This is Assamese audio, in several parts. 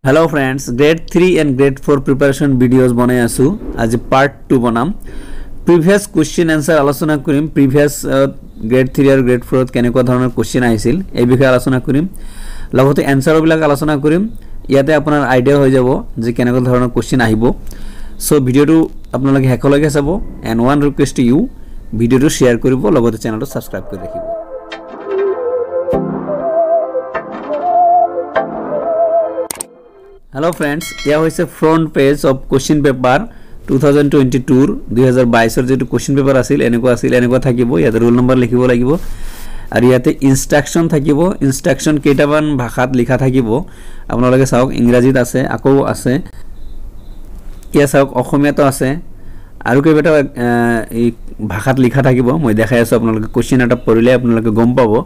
Hello friends, grade 3 and grade 4 preparation videos বনাই আছো আজি part 2 বনাম previous question answer আলোচনা কৰিম previous grade 3 আৰু grade 4 কেনেকুৱা ধৰণৰ question আহিছিল এই বিষয়ে আলোচনা কৰিম লগতে answer বিলাক আলোচনা কৰিম ইয়াতে আপোনাৰ আইডিয়া হৈ যাব যে কেনেকুৱা ধৰণৰ question আহিব সো ভিডিওটো আপোনালোকে হেকলৈকে চাব and one request to you ভিডিওটো শেয়াৰ কৰিব লগতে চেনেলটো সাবস্ক্ৰাইব কৰি ৰাখিব Hello friends, here is a front page of question paper 2022 2022 er jetu question paper asil eneko thakibo yate roll number likhibo lagibo ar yate instruction thakibo instruction ketaban bhashat likha thakibo apnaloke saok ingrajit ase ako ase ya saok okhomia to ase aru kebeta ei bhashat likha thakibo moi dekhai asu apnaloke question eta porile apnaloke gom pabo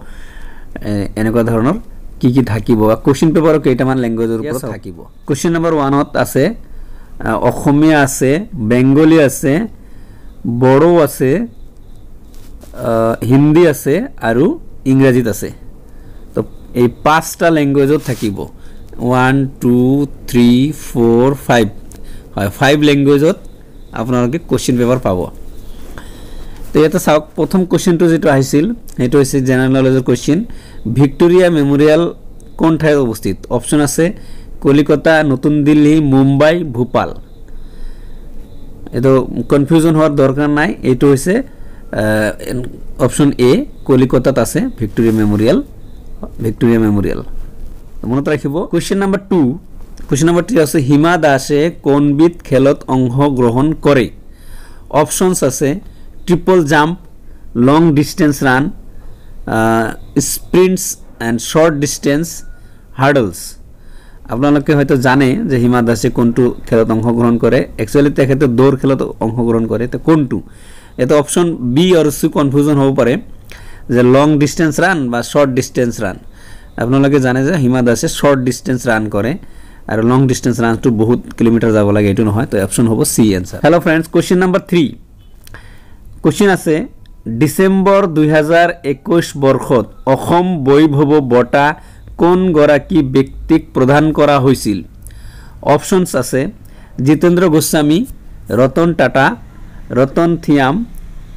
eneko dhoroner কি কি থাকিব কোশ্চেন পেপারও কেইটামান ল্যাঙ্গুয়েজৰ ওপৰত থাকিব কোশ্চেন নম্বৰ 1 ত আছে অসমীয়া আছে বেঙ্গলী আছে বড়ো আছে হিন্দী আছে আৰু ইংৰাজীত আছে তো এই পাঁচটা ল্যাঙ্গুয়েজত থাকিব 1 2 3 4 5 হয় 5 ল্যাঙ্গুয়েজত আপোনালোকে কোশ্চেন পেপার পাব তো এটা সাওক প্রথম কোশ্চেনটো যেটো আহিছিল এটো হৈছে জেনারেল নলেজৰ কোশ্চেন ভিক্টোরিয়া মেমোরিয়াল কোন ঠাইত অবস্থিত অপশন আছে কলিকতা নতুন দিল্লি মুম্বাই ভোপাল এটো কনফিউজন হওয়ার দরকার নাই এটো হৈছে অপশন এ কলিকতাত আছে ভিক্টোরিয়া মেমোরিয়াল মনত রাখিব কোশ্চেন নাম্বার 2 কোশ্চেন নাম্বার 3 আছে হিমা দাসে কোনবিধ খেলত অংশগ্রহণ করে অপশনস আছে triple jump long distance run sprints and short distance hurdles আপোনালোকে হয়তো জানে যে হিমা দাসে কোনটো খেলত অংশগ্রহণ করে एक्चुअली তেখেতে দৌড় খেলত অংশগ্রহণ করে তো কোনটো এটা অপশন বি আর সি কনফিউজন হ'ব পাৰে যে লং ডিস্টেন্স রান বা শর্ট ডিস্টেন্স রান আপোনালোকে জানে যে হিমা দাসে শর্ট ডিস্টেন্স রান করে আর লং ডিস্টেন্স রান তো বহুত কিলোমিটার যাব লাগে এটো নহয় তো অপশন হ'ব C answer hello friends question number 3 question আছে ডিসেম্বৰ 2021 বৰ্ষত অসম বৈভৱ বঁটা কোন গৰাকী ব্যক্তিক প্ৰদান কৰা হৈছিল অপশনস আছে জিতেন্দ্ৰ গোস্বামী ৰতন টাটা ৰতন থিয়াম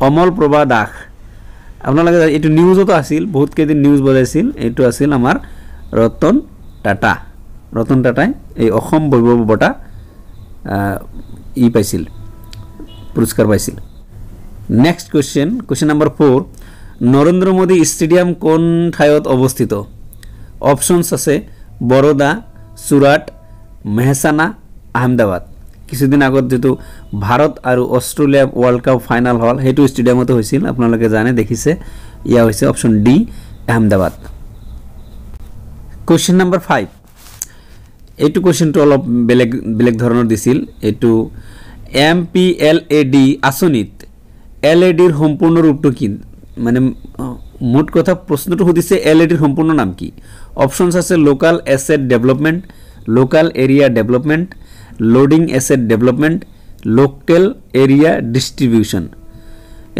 অমল প্ৰভা দাস আপোনালোকে এটো নিউজতো আছিল বহুত কেদিন নিউজ বজাইছিল এটো আছিল আমাৰ ৰতন টাটাই এই অসম বৈভৱ বঁটা ই পাইছিল পুৰস্কাৰ পাইছিল Next question number 4 Narendra Modi stadium কোন ঠাইত অবস্থিত অপশনস আছে বরোদা সুরাট মেহসানা আহমেদাবাদ কিছুদিন আগত যেটো ভারত আৰু অস্ট্রেলিয়া ওয়ার্ল্ড কাপ ফাইনাল হল হেতু স্টেডিয়ামতে হৈছিল আপোনালোকে জানে দেখিছে ইয়া হৈছে option D Ahmedabad question number 5 এইটো কোশ্চেনটো অলপ বেলেগ ধৰণৰ দিছিল এইটো এমপিএলএডি আসনিত এলএডিৰ সম্পূৰ্ণ ৰূপটো কি মানে মোট কথা প্ৰশ্নটো সুধিছে এলএডিৰ সম্পূৰ্ণ নাম কি অপশনস আছে local asset development local area development loading asset development local area distribution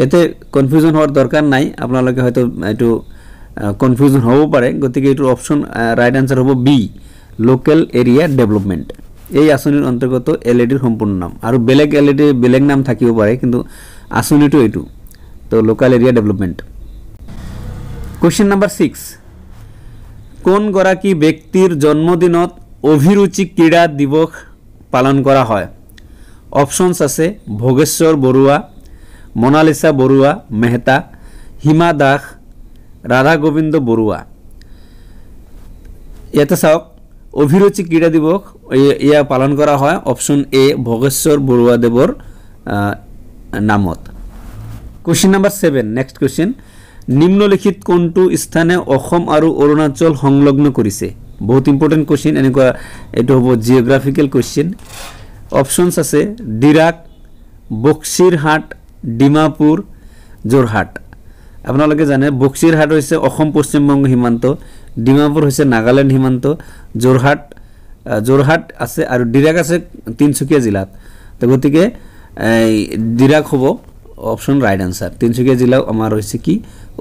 এতে কনফিউজন হওয়াৰ দৰকাৰ নাই আপোনালোকে হয়তো এটো কনফিউজন হ'ব পাৰে গতিকে এটো অপশন ৰাইট आंसर হ'ব বি লোকাল এৰিয়া ডেভেলপমেন্ট এই আসনিৰ অন্তৰ্গত এলএডিৰ সম্পূৰ্ণ নাম আৰু বেলেগ এলএডি বেলেগ নাম থাকিব পাৰে কিন্তু আসনিটো এটো তো local area development question number 6 কোন গৰাকী ব্যক্তিৰ জন্মদিনত অভিৰুচি ক্ৰীড়া দিৱস পালন কৰা হয় অপশনস আছে ভোগেশ্বৰ বৰুৱা মনালিসা বৰুৱা মেহতা হিমা দাস ৰাধা গোবিন্দ বৰুৱা এটা চাওক অভিৰুচি ক্ৰীড়া দিৱস ইয়া পালন কৰা হয় অপশন এ ভোগেশ্বৰ বৰুৱা দেৱৰ নামত কোশ্চেন নাম্বাৰ 7 নেক্সট কোশ্চেন নিম্নলিখিত কোনটো স্থানে অসম আৰু অৰুণাচল সংলগ্ন কৰিছে বহুত ইম্পৰ্টেন্ট কোশ্চেন এনেকুৱা এটো হ'ব জিওগ্ৰাফিক্যাল কোশ্চেন অপশনস আছে ডিৰাক বক্সিৰহাট ডিমাপুৰ জোৰহাট আপোনালোকে জানে বক্সিৰহাট হৈছে অসম পশ্চিমবংগ সীমান্ত ডিমাপুৰ হৈছে নাগালেণ্ড সীমান্ত জোৰহাট আছে আৰু ডিৰাক আছে তিনচুকীয়া জিলাত তো গতিকে ডিৰাক হ'ব অপশন ৰাইট आंसर তিনচুকীয়া জিলা আমাৰ হৈছে কি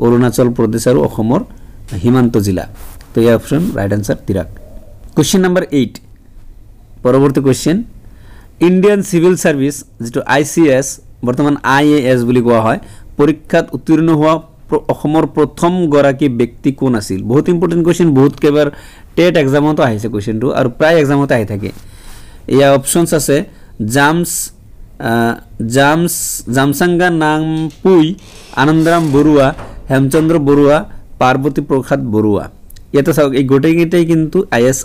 অৰুণাচল প্ৰদেশ আৰু অসমৰ সীমান্ত জিলা তো এই option right answer Dirak question number 8 পৰৱৰ্তী কোৱেশ্চন ইণ্ডিয়ান সিভিল সাৰ্ভিস যেটো আইসিএস বৰ্তমান আইএএস বুলি কোৱা হয় পৰীক্ষাত উত্তীৰ্ণ হোৱা অসমৰ প্ৰথম গৰাকী ব্যক্তি কোন আছিল বহুত ইম্পৰ্টেন্ট কোৱেশ্চন বহুত কেবাৰ টেট এক্সামতো আহিছে কোৱেশ্চনটো আৰু প্ৰায় এক্সামতে আহি থাকে ইয়া অপচনস আছে জামসাঙ্গা নামপুই আনন্দৰাম বৰুৱা হেমচন্দ্ৰ বৰুৱা পাৰ্বতী প্ৰসাদ বৰুৱা এটা চাওক এই গোটেইকেইটাই কিন্তু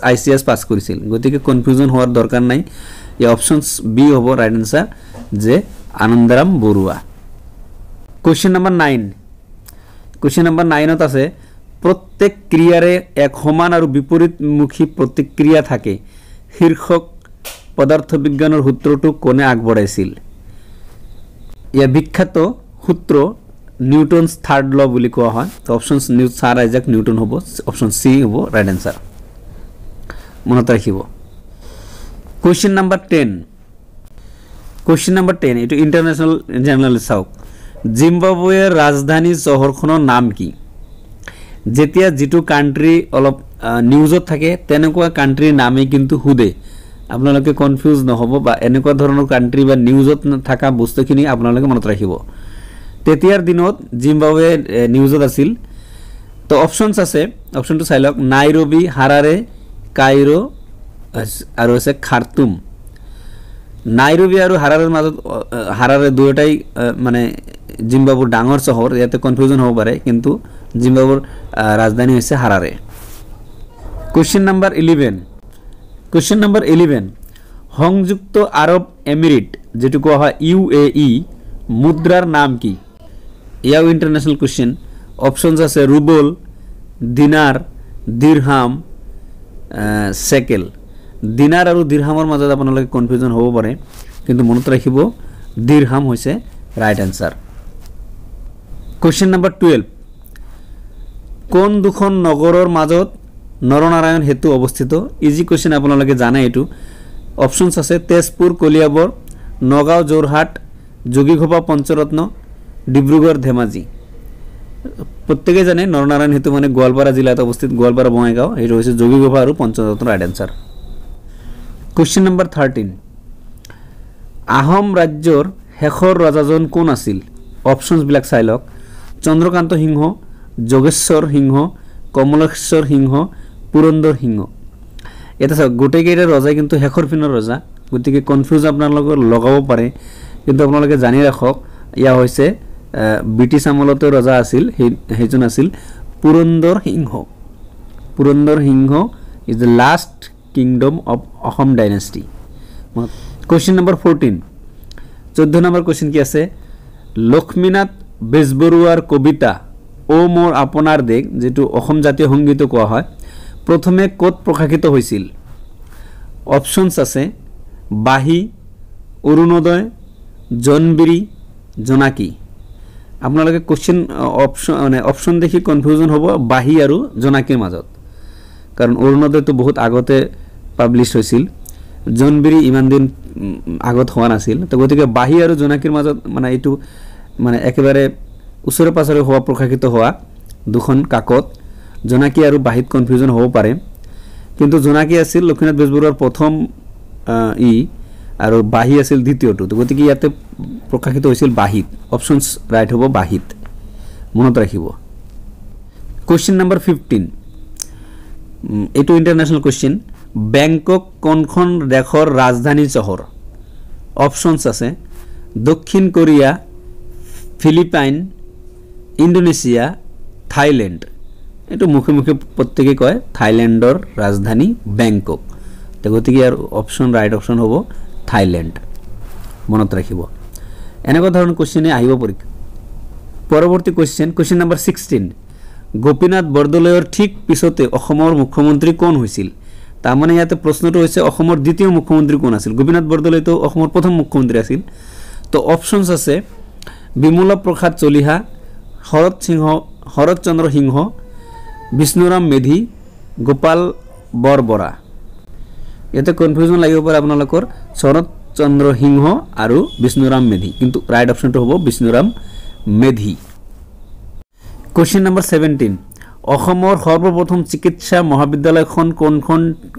আইসিএস পাস কৰিছিল গতিকে কনফিউজন হোৱাৰ দৰকাৰ নাই এই অপশনস বি হ'ব ৰাইট আনসাৰ যে Anandaram Barua question number 9 question number 9ত আছে প্ৰত্যেক ক্ৰিয়াৰে এক সমান আৰু বিপৰীতমুখী প্ৰতিক্ৰিয়া থাকে শীৰ্ষক পদাৰ্থ বিজ্ঞানৰ সূত্ৰটো কোনে আগবঢ়াইছিল ইয়া বিখ্যাত সূত্ৰ নিউটনস থাৰ্ড ল বুলি কোৱা হয় তো অপশনস স্যাৰ আইজাক নিউটন হ'ব অপশন সি হ'ব ৰাইট আনসাৰ মনত ৰাখিব কোৱেশ্চন নম্বৰ 10 কোৱেশ্চন নম্বৰ 10 এটো ইন্টাৰনেশনাল জাৰ্নাল চাওক জিম্বাবৱেৰ ৰাজধানী চহৰখনৰ নাম কি যেতিয়া যেটো কান্ট্ৰি অলপ নিউজত থাকে তেনেকুৱা কান্ট্ৰিৰ নামে কিন্তু হুদে আপোনালোকে কনফিউজ নহব বা এনেকুৱা ধৰণৰ কান্ট্ৰি বা নিউজত থাকা বস্তুখিনি আপোনালোকে মনত ৰাখিব তেতিয়াৰ দিনত জিম্বাবৱে নিউজত আছিল তো অপশনস আছে অপশনটো চাই লওক নাইৰোবি হাৰাৰে কাইৰো আৰু আছে খাৰ্তুম নাইৰোবি আৰু হাৰাৰেৰ মাজত হাৰাৰে দুয়োটাই মানে জিম্বাবৱেৰ ডাঙৰ চহৰ ইয়াতে কনফিউজন হ'ব পাৰে কিন্তু জিম্বাবৱেৰ ৰাজধানী হৈছে হাৰাৰে কোৱেশ্চন নম্বৰ 11 কোৱেশ্চন নম্বৰ 11 সংযুক্ত আৰব এমিৰেট যেটো কোৱা হয় ইউএই মুদ্ৰাৰ নাম কি ইয়াও ইন্টাৰনেশনাল কোৱেশ্চন অপশনস আছে ৰুবল দিনাৰ দিৰহাম সেকেল দিনাৰ আৰু দিৰহামৰ মাজত আপোনালোকে কনফিউজন হ'ব পাৰে কিন্তু মনত ৰাখিব দিৰহাম হৈছে ৰাইট আনসাৰ কোৱেশ্চন নম্বৰ 12 কোন দুখন নগৰৰ মাজত নৰনাৰায়ণ হেতু অৱস্থিত ইজি কোৱেশ্চন আপোনালোকে জানে এটো অপশনস আছে তেজপুৰ কলিয়াবৰ নগাঁও জোৰহাট যোগীঘোপা পঞ্চৰত্ন ডিব্ৰুগড় ধেমাজি প্ৰত্যেকে জানে নৰনাৰায়ণ হেতু মানে গোৱালপাৰা জিলাত অৱস্থিত গোৱালপাৰা বঙাইগাঁও এই হৈছে যোগীঘোপা আৰু Panchratna right answer question number 13 Ahom ৰাজ্যৰ শেষৰ ৰজাজন কোন আছিল অপশনস বিলাক চাই লওক চন্দ্ৰকান্ত সিংহ যোগেশ্বৰ সিংহ কমলেশ্বৰ সিংহ পুৰন্দৰ সিংহ এটা চাওক গোটেইকেইটা ৰজা কিন্তু শেষৰ পিনৰ ৰজা গতিকে কনফিউজ আপোনালোকৰ লগাব পাৰে কিন্তু আপোনালোকে জানি ৰাখক ইয়া হৈছে ব্ৰিটিছ আমলতে ৰজা আছিল হেজন আছিল Purandar Singha is the last kingdom of Assam dynasty question number 14 14 number question কি আছে লক্ষ্মীনাথ বেজবৰুৱাৰ কবিতা ও মোৰ আপোনাৰ দেশ যেটো অসম জাতীয় সংগীত কোৱা হয় প্ৰথমে ক'ত প্ৰকাশিত হৈছিল অপশনস আছে বাহি অৰুণোদয় জনবিৰি জোনাকি আপোনালোকে কোৱেশ্চন অপশন দেখি কনফিউজন হ'ব বাহি আৰু জোনাকিৰ মাজত কাৰণ অৰুণোদয়টো বহুত আগতে পাবলিশ হৈছিল জনবিৰি ইমান দিন আগত হোৱা নাছিল তো গতিকে বাহি আৰু জোনাকিৰ মাজত মানে এটো মানে একেবাৰে উছৰে পাছৰে হোৱা প্ৰকাশিত হোৱা দুখন কাকত জোনাকি আৰু বাহিত কনফিউজন হ'ব পাৰে কিন্তু জোনাকি আছিল লক্ষ্মীনাথ বেজবৰুৱাৰ প্ৰথম আৰু বাহি আছিল দ্বিতীয়টো তো গতিকে ইয়াতে প্ৰকাশিত হৈছিল বাহিত অপশনস ৰাইট হ'ব বাহিত মনত ৰাখিব কোৱেশ্চন নম্বৰ 15 এটো ইন্টাৰনেশনাল কোৱেশ্চন ব্যাংকক কোনখন দেশৰ ৰাজধানী চহৰ অপশনস আছে দক্ষিণ কোৰিয়া ফিলিপাইন ইন্দোনেছিয়া থাইল্যান্ড এটো মুখে মুখে প্ৰত্যেকে কয় থাইল্যান্ডৰ ৰাজধানী ব্যাংকক তো গতিকে ইয়াৰ অপশন ৰাইট অপশন হ'ব থাইল্যান্ড মনত ৰাখিব এনেকুৱা ধৰণৰ কোৱেশ্চনে আহিব পৰীক্ষা পৰৱৰ্তী কোৱেশ্চন নম্বৰ 16 গোপীনাথ বৰদলৈৰ ঠিক পিছতে অসমৰ মুখ্যমন্ত্ৰী কোন হৈছিল তাৰমানে ইয়াতে প্ৰশ্নটো হৈছে অসমৰ দ্বিতীয় মুখ্যমন্ত্ৰী কোন আছিল গোপীনাথ বৰদলৈ তো অসমৰ প্ৰথম মুখ্যমন্ত্ৰী আছিল তো অপশনস আছে বিমলা প্ৰসাদ চলিহা শৰৎচন্দ্ৰ সিংহ বিষ্ণুৰাম মেধি গোপাল বৰবৰা ইয়াতে কনফিউজন লাগিব পাৰে আপোনালোকৰ শৰৎচন্দ্ৰ সিংহ আৰু বিষ্ণুৰাম মেধি কিন্তু ৰাইট অপশনটো হ'ব বিষ্ণুৰাম মেধি কোৱেশ্চন নম্বৰ 17 অসমৰ সৰ্বপ্ৰথম চিকিৎসা মহাবিদ্যালয়খন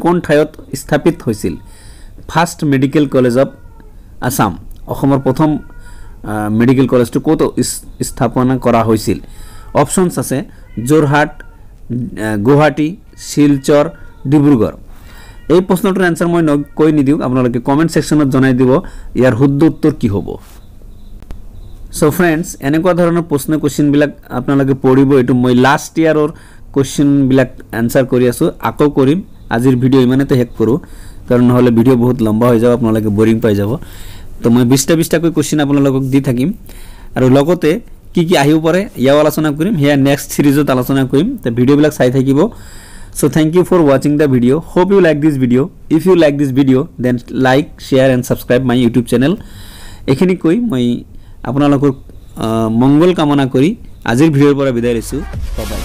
কোন ঠাইত স্থাপিত হৈছিল first medical college of Assam অসমৰ প্ৰথম মেডিকেল কলেজটো ক'ত স্থাপনা কৰা হৈছিল অপশনছ আছে যোৰহাট গুৱাহাটী শিলচৰ ডিব্ৰুগড় এই প্ৰশ্নটোৰ আনসাৰ মই কৈ নিদিও আপোনালোকে কমেন্ট সেকশনত জনাই দিব ইয়াৰ শুদ্ধ উত্তৰ কি হ'ব সো फ्रेंड्स এনেকুৱা ধৰণৰ প্ৰশ্ন কোৱেশ্চন বিলাক আপোনালোকে পঢ়িব এটো মই লাষ্ট ইয়াৰৰ কোৱেশ্চন বিলাক আনসাৰ কৰি আছো আকৌ কৰিম আজিৰ ভিডিও ইমানেতে শেষ কৰো কাৰণ নহলে ভিডিও বহুত লম্বা হৈ যাব আপোনালোকে বোৰিং পাই যাব তো মই 20টা কৈ কোৱেশ্চন আপোনালোকক দি থাকিম আৰু লগতে কি কি আহিব পাৰে ইয়াও আলোচনা কৰিম হেয়া নেক্সট সিৰিজত আলোচনা কৰিম তো ভিডিও বিলাক চাই থাকিব so thank you for watching the video hope you like this video if you like this video then like share and subscribe my youtube channel এখিনি কৈ মই আপোনালোকৰ মংগল কামনা কৰি আজিৰ ভিডিওৰ পৰা বিদায় লৈছো বাই